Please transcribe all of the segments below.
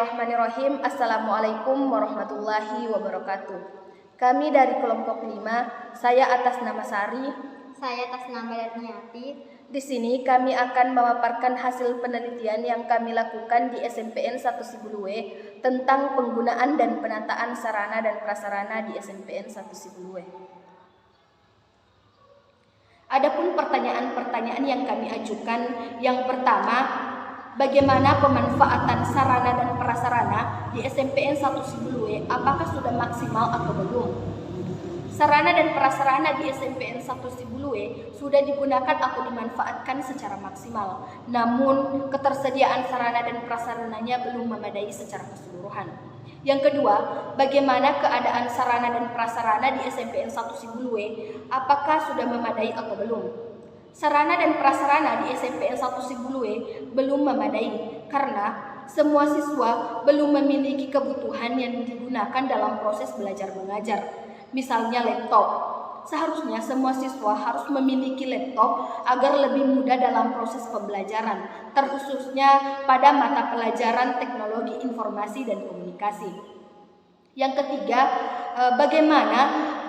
Bismillahirrahmanirrahim. Assalamualaikum warahmatullahi wabarakatuh. Kami dari kelompok 5, saya atas nama Sari. Saya atas nama Darniati. Di sini kami akan memaparkan hasil penelitian yang kami lakukan di SMPN 1 Sibuluwe tentang penggunaan dan penataan sarana dan prasarana di SMPN 1 Sibuluwe. Adapun pertanyaan-pertanyaan yang kami ajukan, yang pertama, bagaimana pemanfaatan sarana dan prasarana di SMPN 1 Sibuluwe? Apakah sudah maksimal atau belum? Sarana dan prasarana di SMPN 1 Sibuluwe sudah digunakan atau dimanfaatkan secara maksimal. Namun, ketersediaan sarana dan prasarananya belum memadai secara keseluruhan. Yang kedua, bagaimana keadaan sarana dan prasarana di SMPN 1 Sibuluwe? Apakah sudah memadai atau belum? Sarana dan prasarana di SMPN 1 Sibuluwe belum memadai karena semua siswa belum memiliki kebutuhan yang digunakan dalam proses belajar mengajar. Misalnya laptop. Seharusnya semua siswa harus memiliki laptop agar lebih mudah dalam proses pembelajaran, terkhususnya pada mata pelajaran teknologi informasi dan komunikasi. Yang ketiga, bagaimana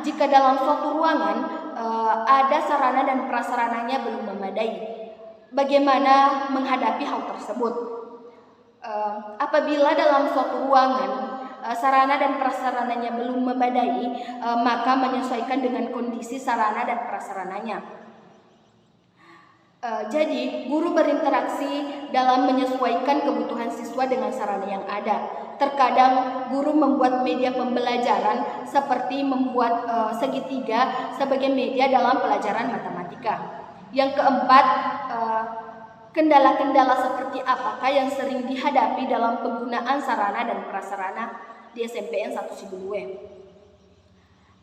jika dalam suatu ruangan ada sarana dan prasarananya belum memadai? Bagaimana menghadapi hal tersebut? Apabila dalam suatu ruangan sarana dan prasarananya belum memadai, maka menyesuaikan dengan kondisi sarana dan prasarananya. Jadi, guru berinteraksi dalam menyesuaikan kebutuhan siswa dengan sarana yang ada. Terkadang guru membuat media pembelajaran seperti membuat segitiga sebagai media dalam pelajaran matematika. Yang keempat, kendala-kendala seperti apakah yang sering dihadapi dalam penggunaan sarana dan prasarana di SMPN 1 Sibuluwe?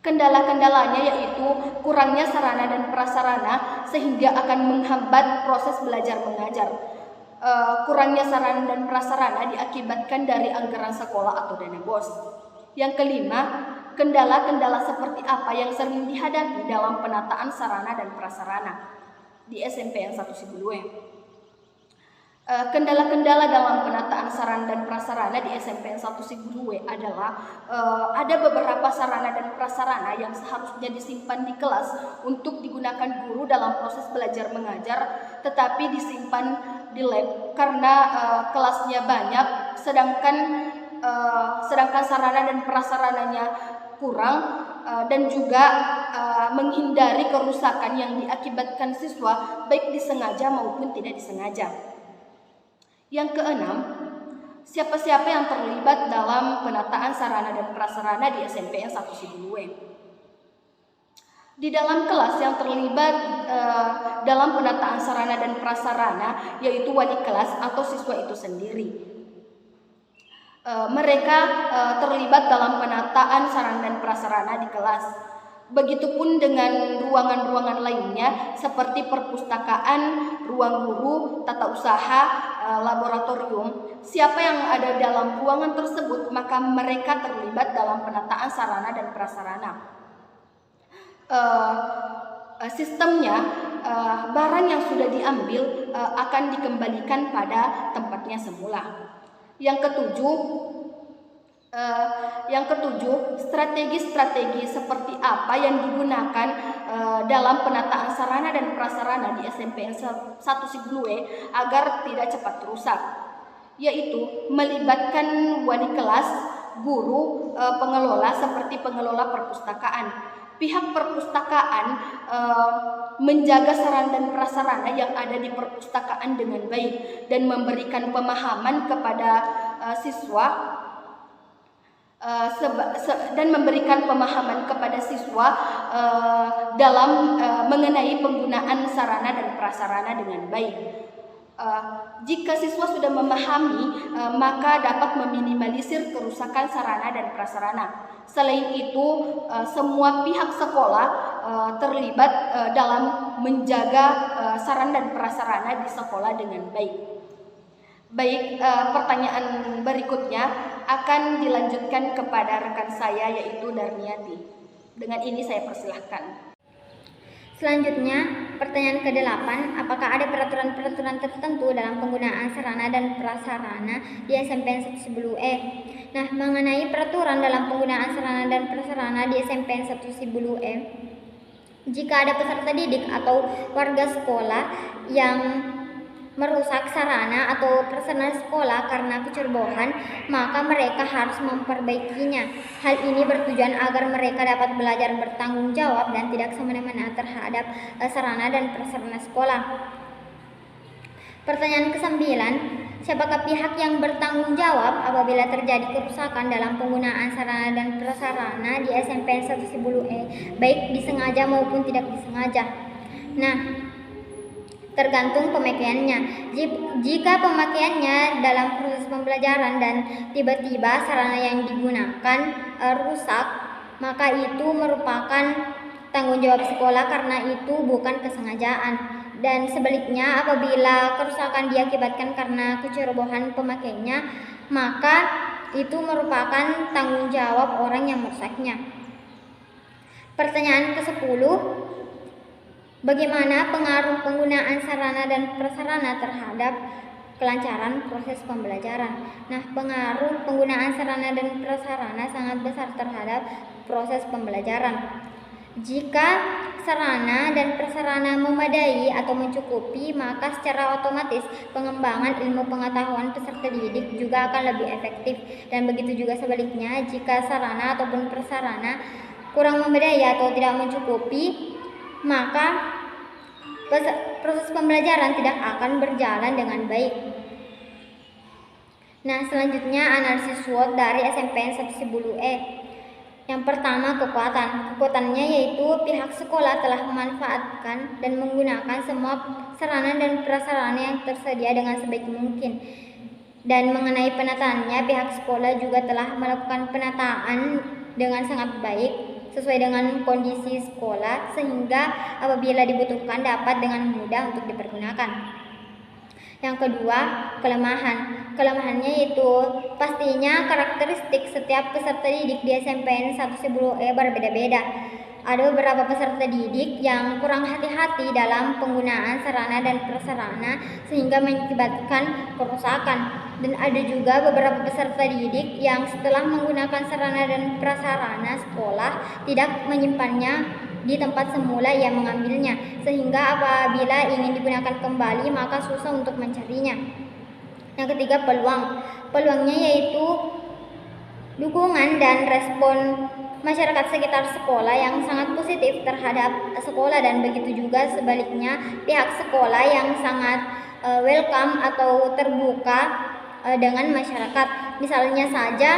Kendala-kendalanya yaitu kurangnya sarana dan prasarana sehingga akan menghambat proses belajar mengajar. Kurangnya sarana dan prasarana diakibatkan dari anggaran sekolah atau dana BOS. Yang kelima, kendala-kendala seperti apa yang sering dihadapi dalam penataan sarana dan prasarana di SMPN 1 Sibuluwe? Kendala-kendala dalam penataan sarana dan prasarana di SMPN 1 Sibuluwe adalah ada beberapa sarana dan prasarana yang seharusnya disimpan di kelas untuk digunakan guru dalam proses belajar mengajar, tetapi disimpan di lab karena kelasnya banyak, sedangkan sarana dan prasarananya kurang dan juga menghindari kerusakan yang diakibatkan siswa baik disengaja maupun tidak disengaja. Yang keenam, siapa-siapa yang terlibat dalam penataan sarana dan prasarana di SMPN 1 Sibuluwe? Di dalam kelas yang terlibat dalam penataan sarana dan prasarana yaitu wali kelas atau siswa itu sendiri. Mereka terlibat dalam penataan sarana dan prasarana di kelas. Begitupun dengan ruangan-ruangan lainnya seperti perpustakaan, ruang guru, tata usaha, laboratorium. Siapa yang ada dalam ruangan tersebut, maka mereka terlibat dalam penataan sarana dan prasarana. Sistemnya, barang yang sudah diambil akan dikembalikan pada tempatnya semula. Yang ketujuh, strategi-strategi seperti apa yang digunakan dalam penataan sarana dan prasarana di SMPN 1 Sibuluwe agar tidak cepat rusak, yaitu melibatkan wali kelas, guru, pengelola seperti pengelola perpustakaan. Pihak perpustakaan menjaga sarana dan prasarana yang ada di perpustakaan dengan baik dan memberikan pemahaman kepada siswa dalam mengenai penggunaan sarana dan prasarana dengan baik. Jika siswa sudah memahami, maka dapat meminimalisir kerusakan sarana dan prasarana. Selain itu, semua pihak sekolah terlibat dalam menjaga sarana dan prasarana di sekolah dengan baik. Baik, pertanyaan berikutnya akan dilanjutkan kepada rekan saya yaitu Darniati. Dengan ini saya persilahkan. Selanjutnya, pertanyaan ke-8, apakah ada peraturan-peraturan tertentu dalam penggunaan sarana dan prasarana di SMPN 1 Sibulu-E? Nah, mengenai peraturan dalam penggunaan sarana dan prasarana di SMPN 1 Sibulu-E, jika ada peserta didik atau warga sekolah yang merusak sarana atau prasarana sekolah karena kecerobohan, maka mereka harus memperbaikinya. Hal ini bertujuan agar mereka dapat belajar bertanggung jawab dan tidak semena-mena terhadap sarana dan prasarana sekolah. Pertanyaan ke-9, siapakah pihak yang bertanggung jawab apabila terjadi kerusakan dalam penggunaan sarana dan prasarana di SMPN 1 Sibulu-E, baik disengaja maupun tidak disengaja? Nah, tergantung pemakaiannya. Jika pemakaiannya dalam proses pembelajaran dan tiba-tiba sarana yang digunakan rusak, maka itu merupakan tanggung jawab sekolah karena itu bukan kesengajaan. Dan sebaliknya, apabila kerusakan diakibatkan karena kecerobohan pemakainya, maka itu merupakan tanggung jawab orang yang merusaknya. Pertanyaan ke-10, bagaimana pengaruh penggunaan sarana dan prasarana terhadap kelancaran proses pembelajaran? Nah, pengaruh penggunaan sarana dan prasarana sangat besar terhadap proses pembelajaran. Jika sarana dan prasarana memadai atau mencukupi, maka secara otomatis pengembangan ilmu pengetahuan peserta didik juga akan lebih efektif. Dan begitu juga sebaliknya, jika sarana ataupun prasarana kurang memadai atau tidak mencukupi, maka proses pembelajaran tidak akan berjalan dengan baik. Nah, selanjutnya analisis SWOT dari SMPN 1 Sibulu-E. Yang pertama, kekuatannya yaitu pihak sekolah telah memanfaatkan dan menggunakan semua sarana dan prasarana yang tersedia dengan sebaik mungkin. Dan mengenai penataannya, pihak sekolah juga telah melakukan penataan dengan sangat baik sesuai dengan kondisi sekolah, sehingga apabila dibutuhkan dapat dengan mudah untuk dipergunakan. Yang kedua, kelemahannya yaitu pastinya karakteristik setiap peserta didik di SMPN 1 Sibulu-E berbeda-beda. Ada beberapa peserta didik yang kurang hati-hati dalam penggunaan sarana dan prasarana sehingga mengakibatkan kerusakan. Dan ada juga beberapa peserta didik yang setelah menggunakan sarana dan prasarana sekolah tidak menyimpannya di tempat semula ia mengambilnya, sehingga apabila ingin digunakan kembali maka susah untuk mencarinya. Yang ketiga, peluangnya yaitu dukungan dan respon masyarakat sekitar sekolah yang sangat positif terhadap sekolah, dan begitu juga sebaliknya pihak sekolah yang sangat welcome atau terbuka dengan masyarakat. Misalnya saja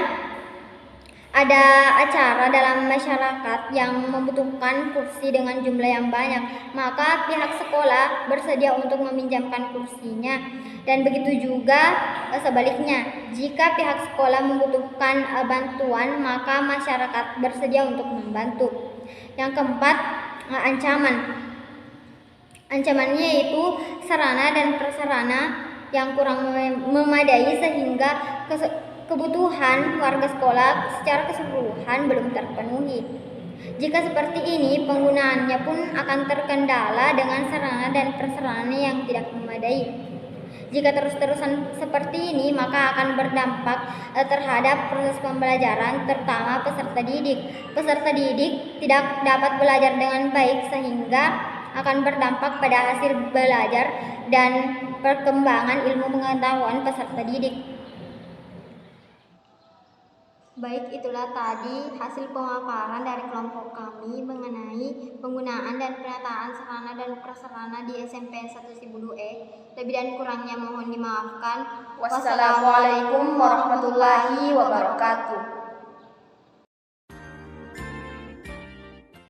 ada acara dalam masyarakat yang membutuhkan kursi dengan jumlah yang banyak, maka pihak sekolah bersedia untuk meminjamkan kursinya. Dan begitu juga sebaliknya, jika pihak sekolah membutuhkan bantuan, maka masyarakat bersedia untuk membantu. Yang keempat, ancamannya yaitu sarana dan prasarana yang kurang memadai sehingga kebutuhan warga sekolah secara keseluruhan belum terpenuhi. Jika seperti ini, penggunaannya pun akan terkendala dengan sarana dan prasarana yang tidak memadai. Jika terus-terusan seperti ini, maka akan berdampak terhadap proses pembelajaran, terutama peserta didik. Peserta didik tidak dapat belajar dengan baik sehingga akan berdampak pada hasil belajar dan perkembangan ilmu pengetahuan peserta didik. Baik, itulah tadi hasil pemaparan dari kelompok kami mengenai penggunaan dan penataan sarana dan prasarana di SMPN 1 Sibulu-E. Lebih dan kurangnya mohon dimaafkan. Wassalamualaikum warahmatullahi wabarakatuh.